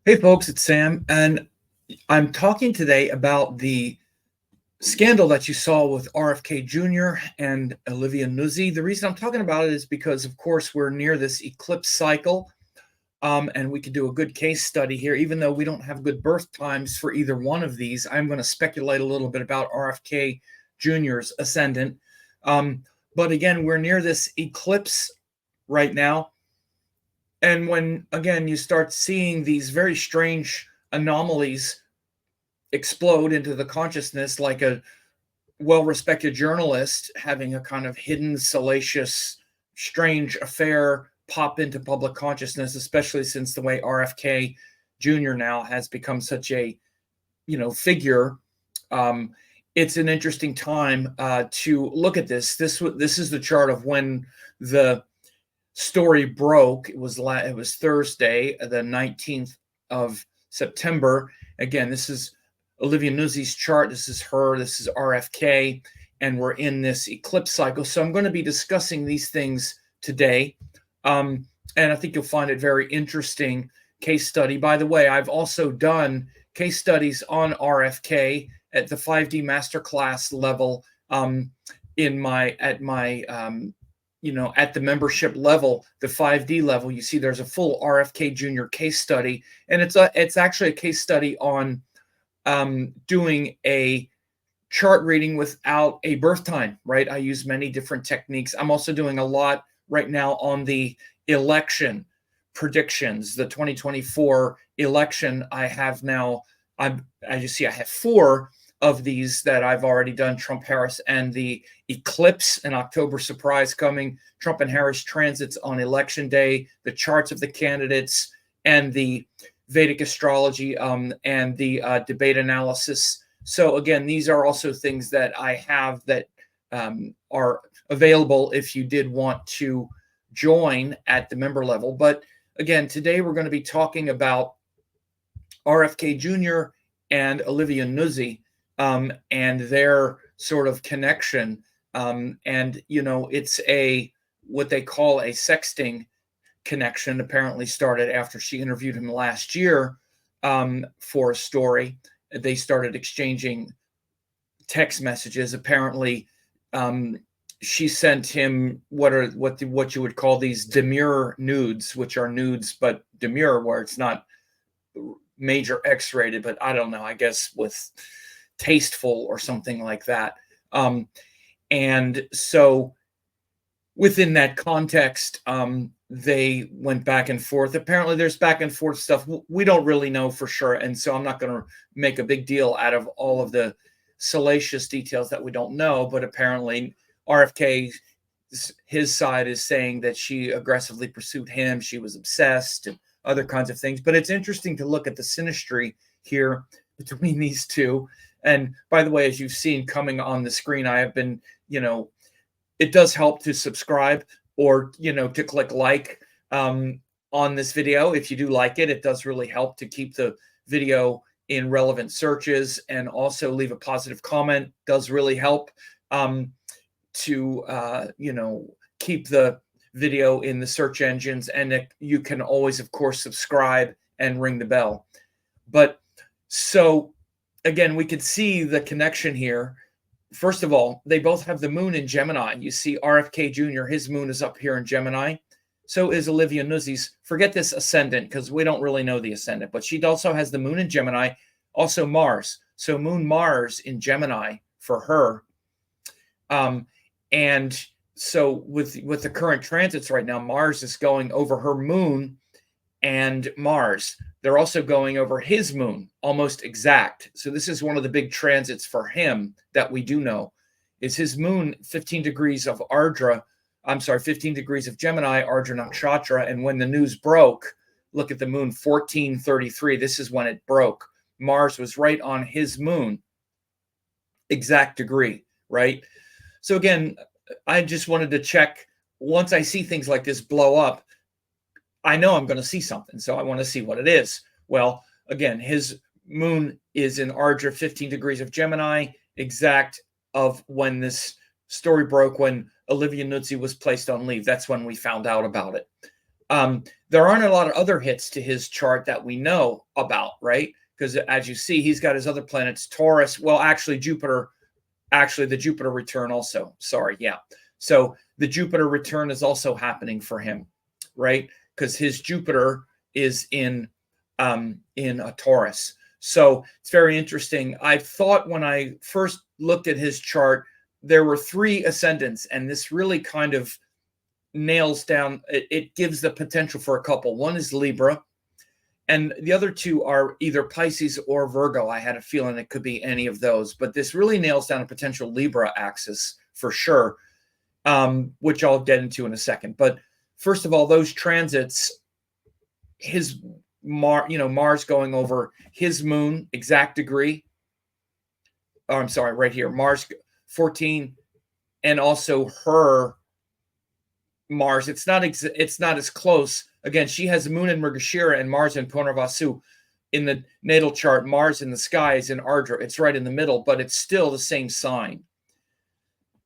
Hey folks, it's Sam, and I'm talking today about the scandal that you saw with RFK Jr. and Olivia Nuzzi. The reason I'm talking about it is because, of course, we're near this eclipse cycle, and we could do a good case study here. Even though we don't have good birth times for either one of these, I'm going to speculate a little bit about RFK Jr.'s ascendant. But again, we're near this eclipse right now. And when, again, you start seeing these very strange anomalies explode into the consciousness, like a well-respected journalist having a kind of hidden, salacious, strange affair pop into public consciousness, especially since the way RFK Jr. now has become such a, figure. It's an interesting time to look at this. This is the chart of when the story broke. It was Thursday, the 19th of September. Again, this is Olivia Nuzzi's chart. This is her. This is RFK, and we're in this eclipse cycle. So I'm going to be discussing these things today, and I think you'll find it very interesting case study. By the way, I've also done case studies on RFK at the 5D masterclass level at the membership level, the 5D level. You see there's a full RFK Jr. case study, and it's actually a case study on doing a chart reading without a birth time, right? I use many different techniques. I'm also doing a lot right now on the election predictions, the 2024 election. I have now, as you see, I have 4 of these that I've already done: Trump, Harris, and the eclipse, an October surprise coming, Trump and Harris transits on election day, the charts of the candidates, and the Vedic astrology and the debate analysis. So again, these are also things that I have that are available if you did want to join at the member level. But again, today we're going to be talking about RFK Jr. and Olivia Nuzzi, and their sort of connection. It's what they call a sexting connection. Apparently started after she interviewed him last year for a story. They started exchanging text messages. Apparently, she sent him what you would call these demure nudes, which are nudes but demure, where it's not major X-rated, but I don't know, I guess with tasteful or something like that. And so within that context, they went back and forth. Apparently there's back and forth stuff we don't really know for sure. And so I'm not going to make a big deal out of all of the salacious details that we don't know. But apparently RFK, his side, is saying that she aggressively pursued him. She was obsessed and other kinds of things. But it's interesting to look at the synastry here between these two. And by the way, as you've seen coming on the screen, I have been, it does help to subscribe or, to click like on this video. If you do like it, it does really help to keep the video in relevant searches, and also leave a positive comment does really help to, keep the video in the search engines. And you can always, of course, subscribe and ring the bell. But so again, we could see the connection here. First of all, they both have the moon in Gemini. You see RFK Jr., his moon is up here in Gemini. So is Olivia Nuzzi's. Forget this ascendant, because we don't really know the ascendant, but she also has the moon in Gemini, also Mars. So moon Mars in Gemini for her. And so with the current transits right now, Mars is going over her moon and Mars. They're also going over his moon, almost exact. So this is one of the big transits for him that we do know, is his moon 15 degrees of 15 degrees of Gemini, Ardra Nakshatra. And when the news broke, look at the moon, 1433. This is when it broke. Mars was right on his moon, exact degree, right? So again, I just wanted to check. Once I see things like this blow up, I know I'm going to see something. So I want to see what it is. Well, again, his moon is in Ardra, 15 degrees of Gemini, exact of when this story broke, when Olivia Nuzzi was placed on leave. That's when we found out about it. There aren't a lot of other hits to his chart that we know about, right? Because as you see, he's got his other planets, Taurus. Well, actually, Jupiter, actually, the Jupiter return also. Sorry, yeah. So the Jupiter return is also happening for him, right? Because his Jupiter is in a Taurus. So it's very interesting. I thought when I first looked at his chart, there were 3 ascendants, and this really kind of nails down, it gives the potential for a couple. One is Libra, and the other 2 are either Pisces or Virgo. I had a feeling it could be any of those, but this really nails down a potential Libra axis for sure, which I'll get into in a second. But first of all, those transits, his Mars going over his moon, exact degree. Oh, I'm sorry, right here, Mars 14, and also her Mars. It's not as close. Again, she has the moon in Mrigashira and Mars in Punarvasu. In the natal chart, Mars in the sky is in Ardra. It's right in the middle, but it's still the same sign.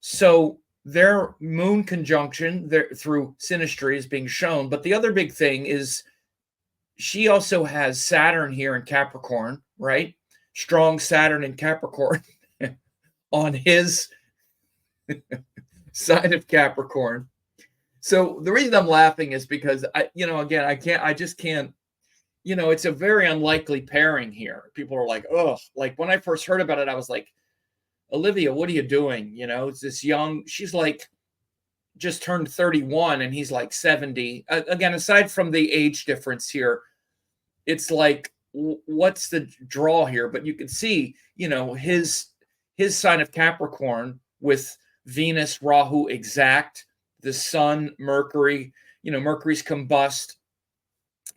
So their moon conjunction through synastry is being shown. But the other big thing is she also has Saturn here in Capricorn, right? Strong Saturn in Capricorn on his side of Capricorn. So the reason I'm laughing is because I just can't, it's a very unlikely pairing here. People are like, oh, like when I first heard about it, I was like, Olivia, what are you doing? It's this young, she's like just turned 31 and he's like 70. Again, aside from the age difference here, it's like, what's the draw here? But you can see, his sign of Capricorn with Venus, Rahu exact, the sun, Mercury, Mercury's combust.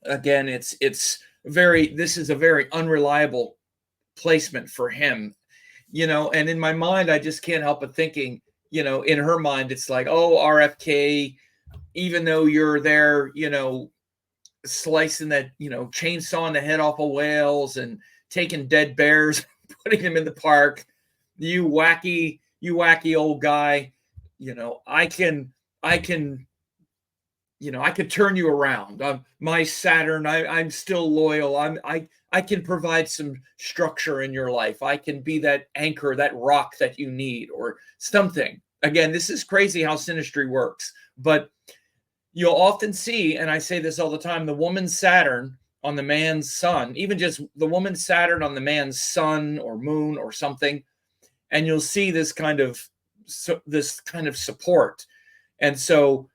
Again, this is a very unreliable placement for him, and in my mind, I just can't help but thinking, in her mind, it's like, oh, RFK, even though you're there, slicing that, chainsawing the head off of whales and taking dead bears, putting them in the park, you wacky old guy, I could turn you around. My Saturn, I'm still loyal. I can provide some structure in your life. I can be that anchor, that rock that you need, or something. Again, this is crazy how synastry works, but you'll often see, and I say this all the time, the woman's Saturn on the man's sun, even just the woman's Saturn on the man's sun or moon or something, and you'll see this kind of support. And so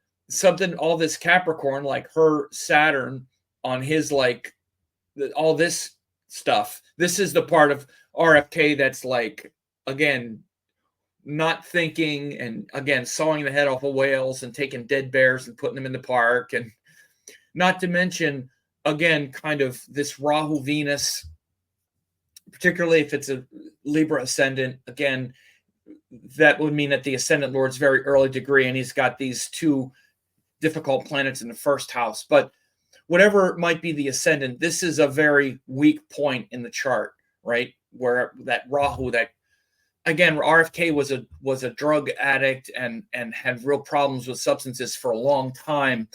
all this Capricorn, like her Saturn on his, like all this stuff, this is the part of RFK that's like, again, not thinking, and again, sawing the head off of whales and taking dead bears and putting them in the park. And not to mention, again, kind of this Rahu Venus, particularly if it's a Libra ascendant, again, that would mean that the ascendant lord's very early degree, and he's got these 2 difficult planets in the first house. But whatever might be the ascendant, this is a very weak point in the chart, right? Where that Rahu, that again, RFK was a drug addict and had real problems with substances for a long time.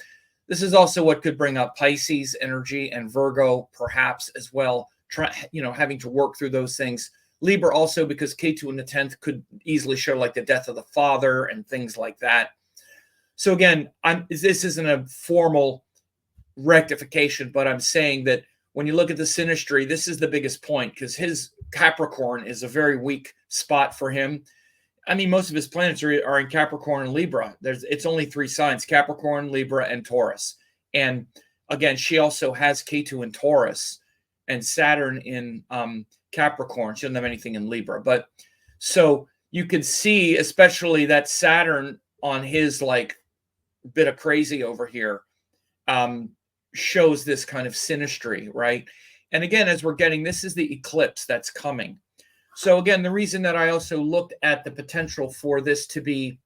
This is also what could bring up Pisces energy and Virgo perhaps as well, having to work through those things. Libra also, because Ketu in the 10th could easily show like the death of the father and things like that. So again, this isn't a formal rectification, but I'm saying that when you look at the synastry, this is the biggest point, because his Capricorn is a very weak spot for him. I mean, most of his planets are in Capricorn and Libra. It's only 3 signs: Capricorn, Libra, and Taurus. And again, she also has Ketu in Taurus and Saturn in Capricorn. She doesn't have anything in Libra. But so you can see, especially that Saturn on his like bit of crazy over here, shows this kind of synastry, right? And again, as we're getting, this is the eclipse that's coming. So again, the reason that I also looked at the potential for this to be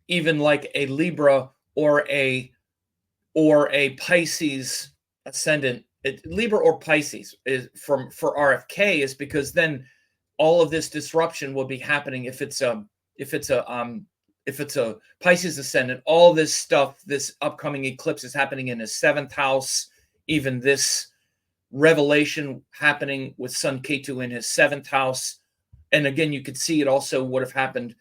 even like a Libra or a Pisces ascendant, Libra or Pisces is for RFK, is because then all of this disruption will be happening if it's a if it's a Pisces ascendant, all this stuff, this upcoming eclipse is happening in his 7th house. Even this revelation happening with Sun Ketu in his 7th house. And again, you could see it also would have happened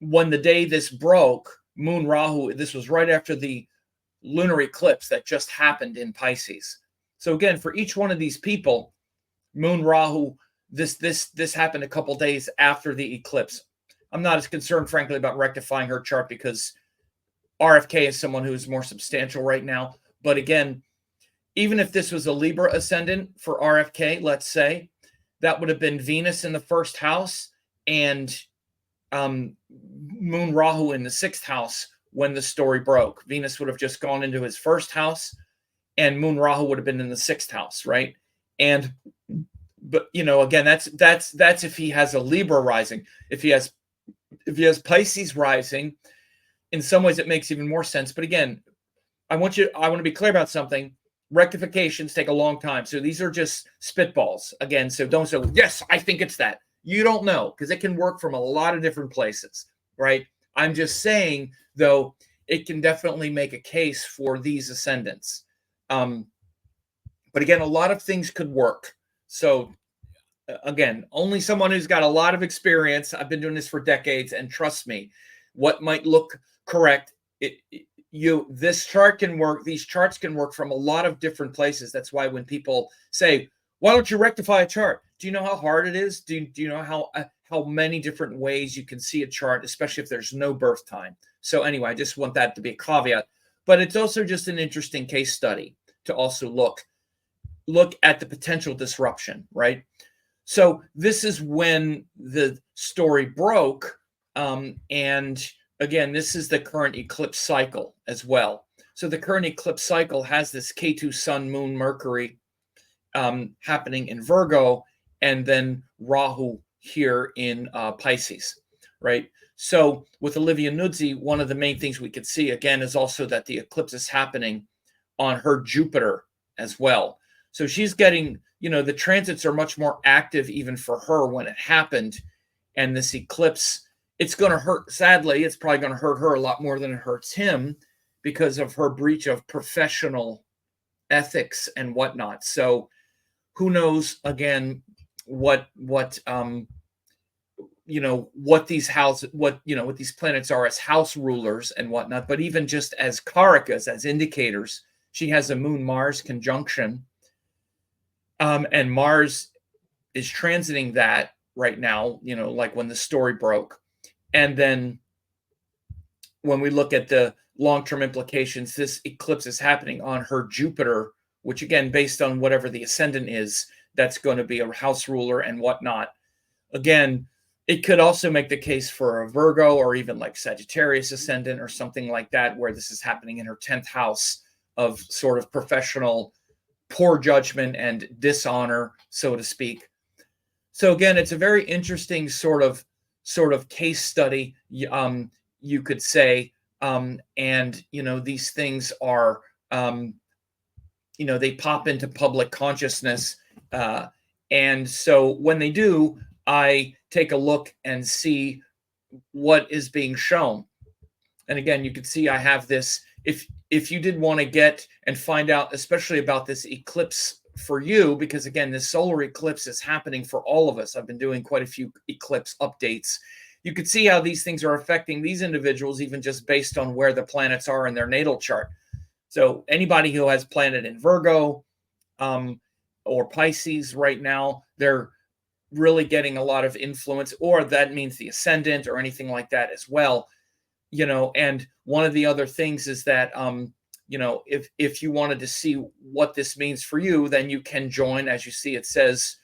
when the day this broke, Moon Rahu, this was right after the lunar eclipse that just happened in Pisces. So again, for each one of these people, Moon Rahu, this happened a couple days after the eclipse. I'm not as concerned, frankly, about rectifying her chart because RFK is someone who's more substantial right now. But again, even if this was a Libra ascendant for RFK, let's say, that would have been Venus in the 1st house and Moon Rahu in the 6th house when the story broke. Venus would have just gone into his 1st house and Moon Rahu would have been in the 6th house, right? And but again, that's if he has a Libra rising. If he has Pisces rising, in some ways it makes even more sense. But again, I want to be clear about something. Rectifications take a long time. So these are just spitballs. Again, so don't say, yes, I think it's that. You don't know, because it can work from a lot of different places, right? I'm just saying, though, it can definitely make a case for these ascendants. But again, a lot of things could work. So again, only someone who's got a lot of experience. I've been doing this for decades, and trust me, what might look correct, this chart can work. These charts can work from a lot of different places. That's why when people say, why don't you rectify a chart? Do you know how hard it is? Do you know how many different ways you can see a chart, especially if there's no birth time? So anyway, I just want that to be a caveat. But it's also just an interesting case study to also look at the potential disruption, right? So this is when the story broke. And again, this is the current eclipse cycle as well. So the current eclipse cycle has this Ketu, Sun, Moon, Mercury happening in Virgo, and then Rahu here in Pisces, right? So with Olivia Nuzzi, one of the main things we could see, again, is also that the eclipse is happening on her Jupiter as well. So she's getting, the transits are much more active even for her when it happened. And this eclipse, it's going to hurt, sadly, it's probably going to hurt her a lot more than it hurts him because of her breach of professional ethics and whatnot. So who knows, again, what these planets are as house rulers and whatnot, but even just as karakas, as indicators. She has a Moon-Mars conjunction, and Mars is transiting that right now, like when the story broke. And then when we look at the long-term implications, this eclipse is happening on her Jupiter, which again, based on whatever the ascendant is, that's going to be a house ruler and whatnot. Again, it could also make the case for a Virgo or even like Sagittarius ascendant or something like that, where this is happening in her 10th house of sort of professional poor judgment and dishonor, so to speak. So again, it's a very interesting sort of case study, you could say. And, these things are, they pop into public consciousness. And so when they do, I take a look and see what is being shown. And again, you can see I have this. If you did want to get and find out, especially about this eclipse for you, because again, this solar eclipse is happening for all of us. I've been doing quite a few eclipse updates. You could see how these things are affecting these individuals, even just based on where the planets are in their natal chart. So anybody who has planet in Virgo or Pisces right now, they're really getting a lot of influence, or that means the ascendant or anything like that as well. And one of the other things is that, if you wanted to see what this means for you, then you can join. As you see, it says,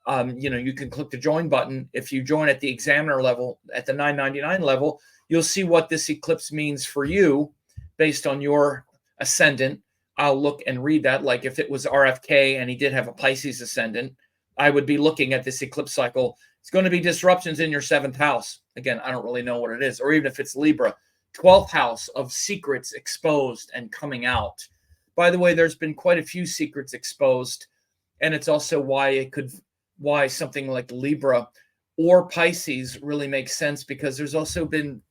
you can click the join button. If you join at the examiner level, at the $9.99 level, you'll see what this eclipse means for you based on your ascendant. I'll look and read that. Like if it was RFK and he did have a Pisces ascendant, I would be looking at this eclipse cycle. It's going to be disruptions in your 7th house. Again, I don't really know what it is. Or even if it's Libra, 12th house of secrets exposed and coming out. By the way, there's been quite a few secrets exposed. And it's also why something like Libra or Pisces really makes sense, because there's also been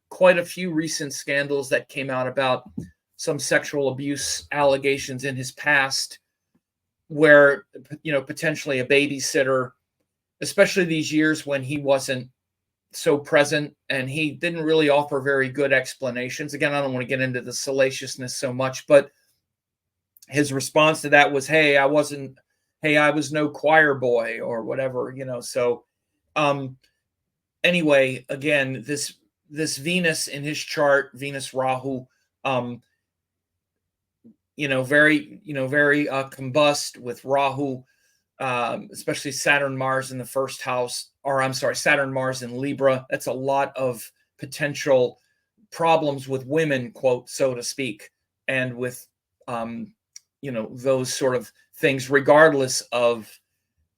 quite a few recent scandals that came out about some sexual abuse allegations in his past, where, potentially a babysitter, especially these years when he wasn't so present and he didn't really offer very good explanations. Again, I don't want to get into the salaciousness so much, but his response to that was, hey, I was no choir boy or whatever, So anyway, again, this Venus in his chart, Venus Rahu, very combust with Rahu, especially Saturn Mars in the first house, or I'm sorry, Saturn Mars in Libra. That's a lot of potential problems with women, quote, so to speak, and with those sort of things, regardless of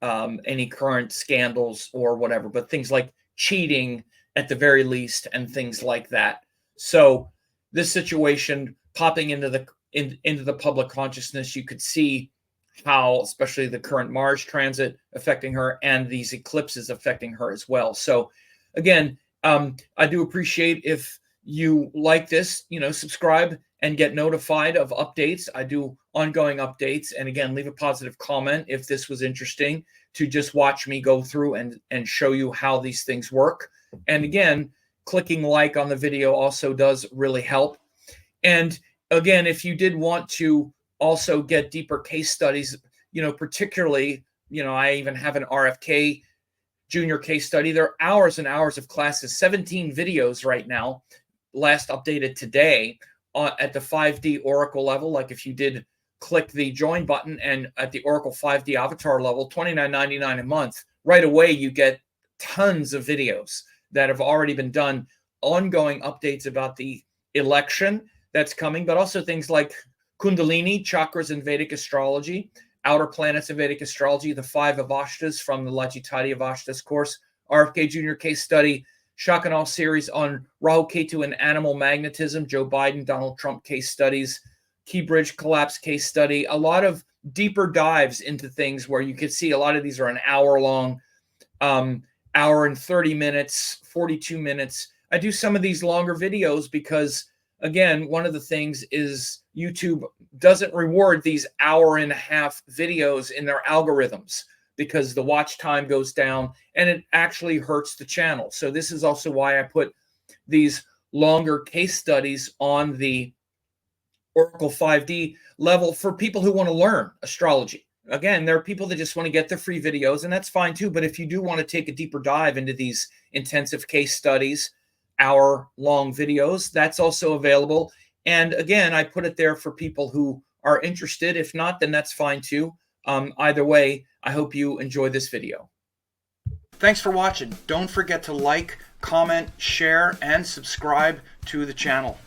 any current scandals or whatever, but things like cheating at the very least and things like that. So this situation popping into the public consciousness, you could see how, especially the current Mars transit affecting her and these eclipses affecting her as well. So again, I do appreciate if you like this, subscribe and get notified of updates. I do ongoing updates. And again, leave a positive comment if this was interesting to just watch me go through and show you how these things work. And again, clicking like on the video also does really help. And again, if you did want to also get deeper case studies, particularly, I even have an RFK junior case study. There are hours and hours of classes, 17 videos right now, last updated today at the 5D Oracle level. Like if you did click the join button and at the Oracle 5D avatar level, $29.99 a month, right away you get tons of videos that have already been done, ongoing updates about the election that's coming, but also things like Kundalini, chakras in Vedic astrology, outer planets in Vedic astrology, the 5 Avashtas from the Lajitati Avashtas course, RFK Junior case study, Shakanal series on Rahu Ketu and animal magnetism, Joe Biden, Donald Trump case studies, Key Bridge collapse case study, a lot of deeper dives into things where you can see a lot of these are an hour long, hour and 30 minutes, 42 minutes. I do some of these longer videos because, again, one of the things is YouTube doesn't reward these hour-and-a-half videos in their algorithms because the watch time goes down and it actually hurts the channel. So this is also why I put these longer case studies on the Oracle 5D level for people who want to learn astrology. Again, there are people that just want to get the free videos, and that's fine too. But if you do want to take a deeper dive into these intensive case studies, hour-long videos, that's also available. And again, I put it there for people who are interested. If not, then that's fine too. Either way, I hope you enjoy this video. Thanks for watching. Don't forget to like, comment, share, and subscribe to the channel.